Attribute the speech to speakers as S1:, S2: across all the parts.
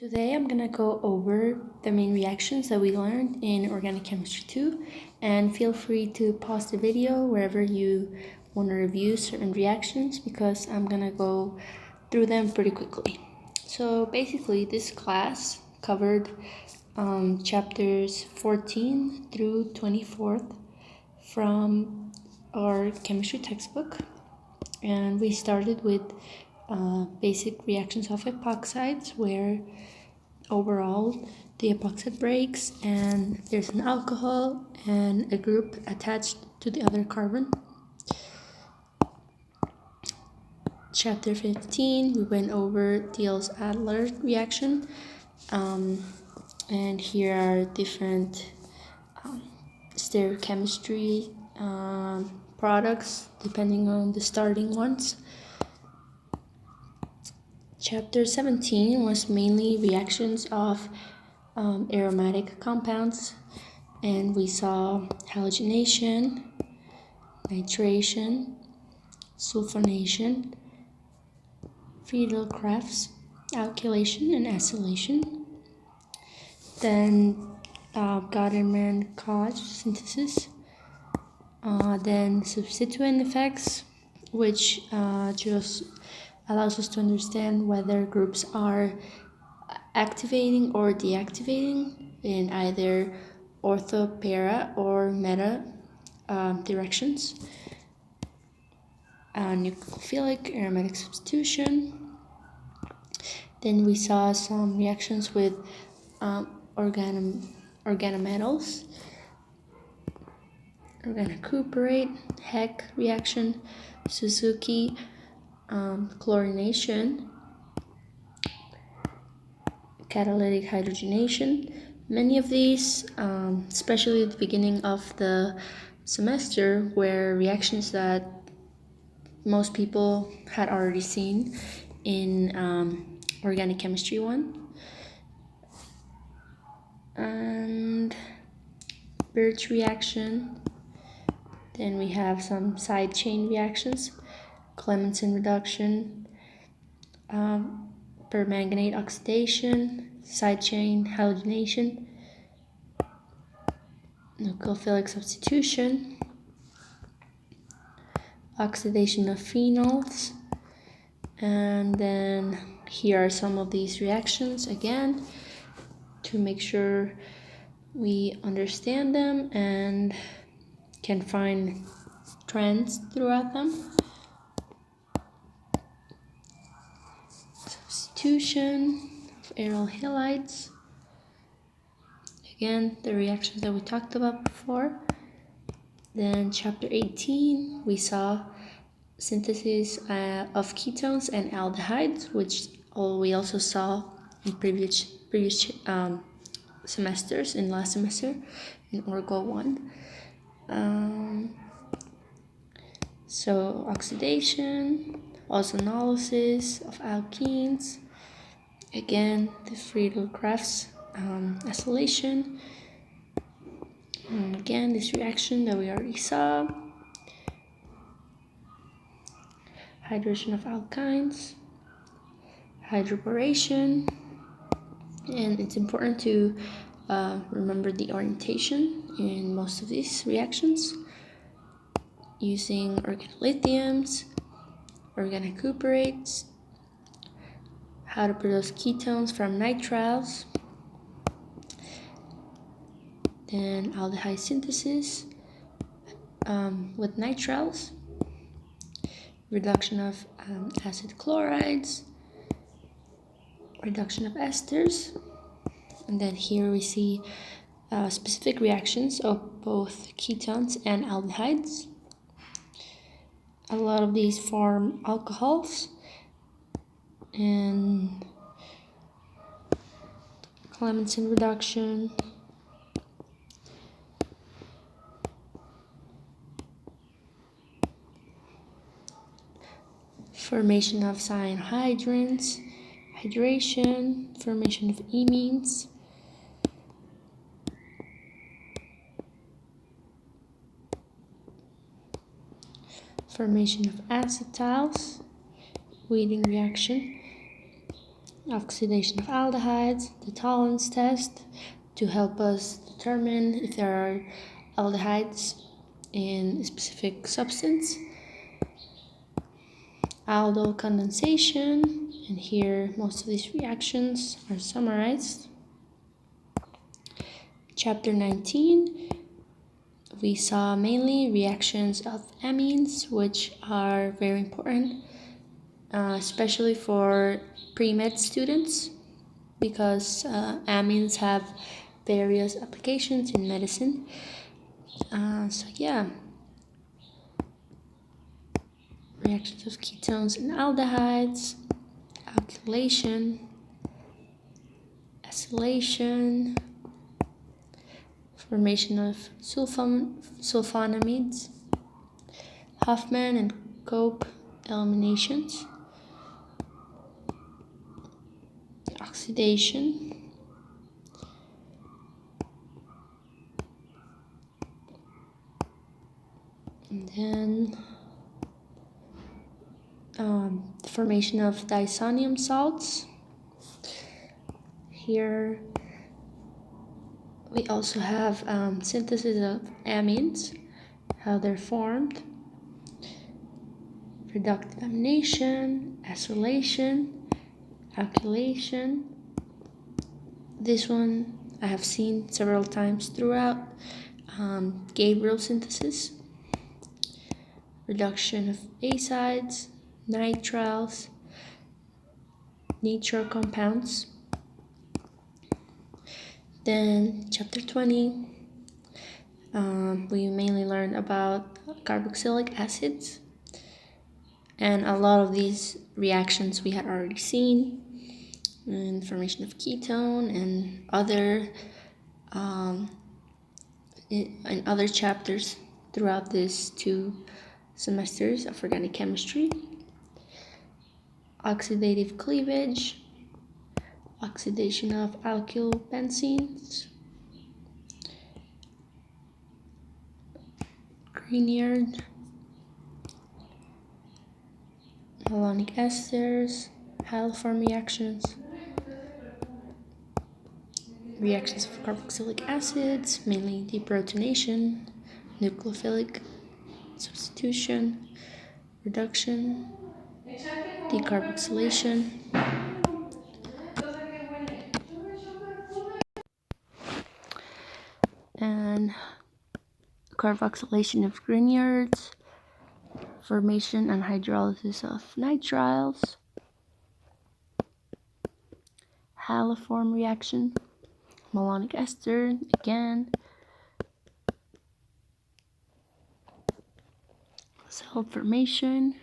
S1: Today I'm gonna go over the main reactions that we learned in Organic Chemistry 2, and feel free to pause the video wherever you want to review certain reactions because I'm gonna go through them pretty quickly. So basically this class covered chapters 14 through 24th from our chemistry textbook, and we started with basic reactions of epoxides, where overall the epoxide breaks and there's an alcohol and a group attached to the other carbon. Chapter 15, we went over Diels-Adler reaction, and here are different stereochemistry products depending on the starting ones. Chapter 17 was mainly reactions of aromatic compounds, and we saw halogenation, nitration, sulfonation, Friedel-Crafts, alkylation, and acylation. Then Gadamer-Koch synthesis. Then substituent effects, which just allows us to understand whether groups are activating or deactivating in either ortho, para, or meta directions. Nucleophilic aromatic substitution. Then we saw some reactions with organometals, organocuprate, Heck reaction, Suzuki, chlorination, catalytic hydrogenation. Many of these, especially at the beginning of the semester, were reactions that most people had already seen in Organic Chemistry 1. And Birch reaction. Then we have some side chain reactions, Clemmensen reduction, permanganate oxidation, side chain halogenation, nucleophilic substitution, oxidation of phenols. And then here are some of these reactions again to make sure we understand them and can find trends throughout them. Substitution of aryl halides. Again, the reactions that we talked about before. Then chapter 18, we saw synthesis of ketones and aldehydes, which we also saw in previous semesters, in last semester in Orgo 1. So oxidation, ozonolysis of alkenes, again the Friedel-Crafts acylation, and again this reaction that we already saw, hydration of alkynes, hydroboration. And it's important to remember the orientation in most of these reactions, using organolithiums, organocuparates, how to produce ketones from nitriles, then aldehyde synthesis with nitriles, reduction of acid chlorides, reduction of esters. And then here we see specific reactions of both ketones and aldehydes. A lot of these form alcohols, and Clemmensen reduction, formation of cyanohydrins, hydration, formation of amines, formation of acetyls, Wheating reaction, oxidation of aldehydes, the tolerance test to help us determine if there are aldehydes in a specific substance, aldol condensation, and here most of these reactions are summarized. Chapter 19, we saw mainly reactions of amines, which are very important, especially for pre-med students, because amines have various applications in medicine. So yeah, reactions of ketones and aldehydes, alkylation, acylation, formation of sulfonamides, Huffman and Cope eliminations, oxidation, and then the formation of diisonium salts. Here we also have synthesis of amines, how they're formed, reductive amination, acylation, alkylation. This one I have seen several times throughout. Gabriel synthesis, reduction of acids, nitriles, nitro compounds. Then chapter 20, we mainly learned about carboxylic acids, and a lot of these reactions we had already seen, and formation of ketone and other in other chapters throughout these 2 semesters of organic chemistry. Oxidative cleavage, oxidation of alkyl benzenes, Grignard, malonic esters, haloform reactions, reactions of carboxylic acids, mainly deprotonation, nucleophilic substitution, reduction, decarboxylation, and carboxylation of Grignards, formation and hydrolysis of nitriles, haloform reaction, malonic ester again, cell formation,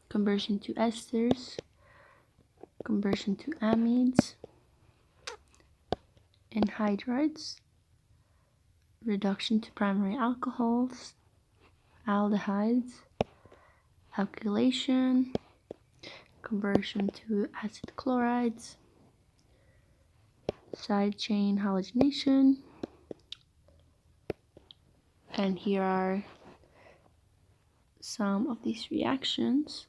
S1: conversion to esters, conversion to amines, anhydrides, reduction to primary alcohols, aldehydes, alkylation, conversion to acid chlorides, side chain halogenation, and here are some of these reactions.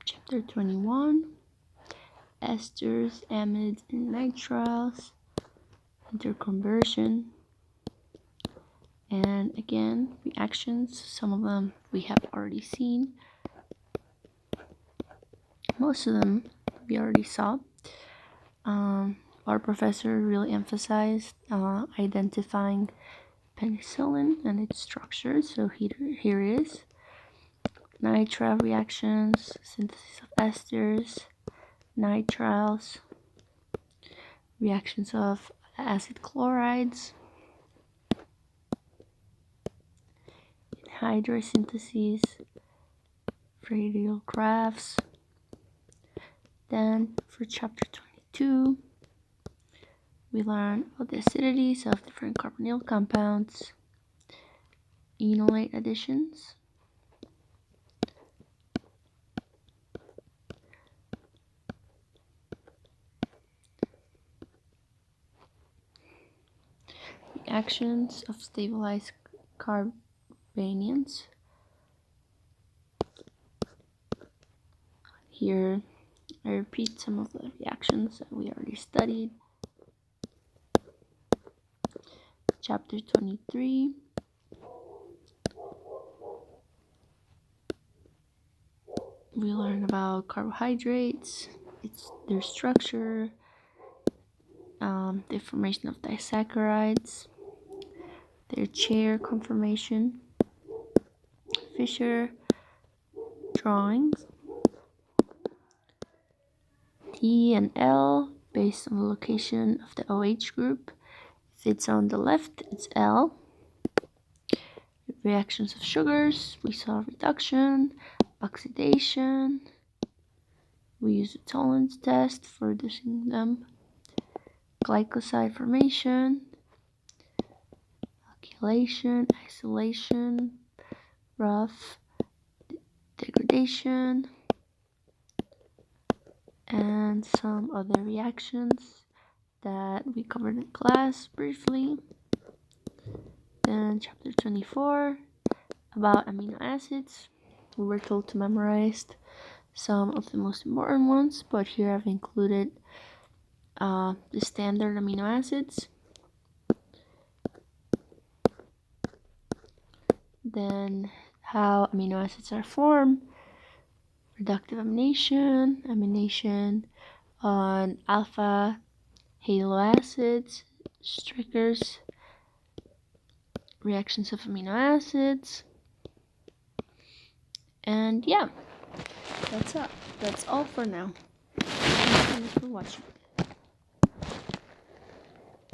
S1: Chapter 21, esters, amides, and nitriles, interconversion, and again, reactions. Some of them we have already seen. Most of them we already saw. Our professor really emphasized identifying penicillin and its structure, so here it is. Nitrile reactions, synthesis of esters, nitriles, reactions of acid chlorides, hydrosyntheses, radial graphs. Then for chapter 22, we learn about the acidities of different carbonyl compounds, enolate additions, reactions of stabilized carbanions. Here I repeat some of the reactions that we already studied. Chapter 23. We learn about carbohydrates, their structure, the formation of disaccharides, their chair conformation, Fischer drawings, T and L based on the location of the OH group. If it's on the left, it's L. Reactions of sugars, we saw reduction, oxidation. We use the tolerance test for reducing them. Glycoside formation, alkylation, isolation, rough, degradation, and some other reactions that we covered in class briefly. Then chapter 24, about amino acids. We were told to memorize some of the most important ones, but here I've included the standard amino acids. Then how amino acids are formed, reductive amination on alpha haloacids, Strickers, reactions of amino acids, and yeah, that's all for now. Thanks so much for watching.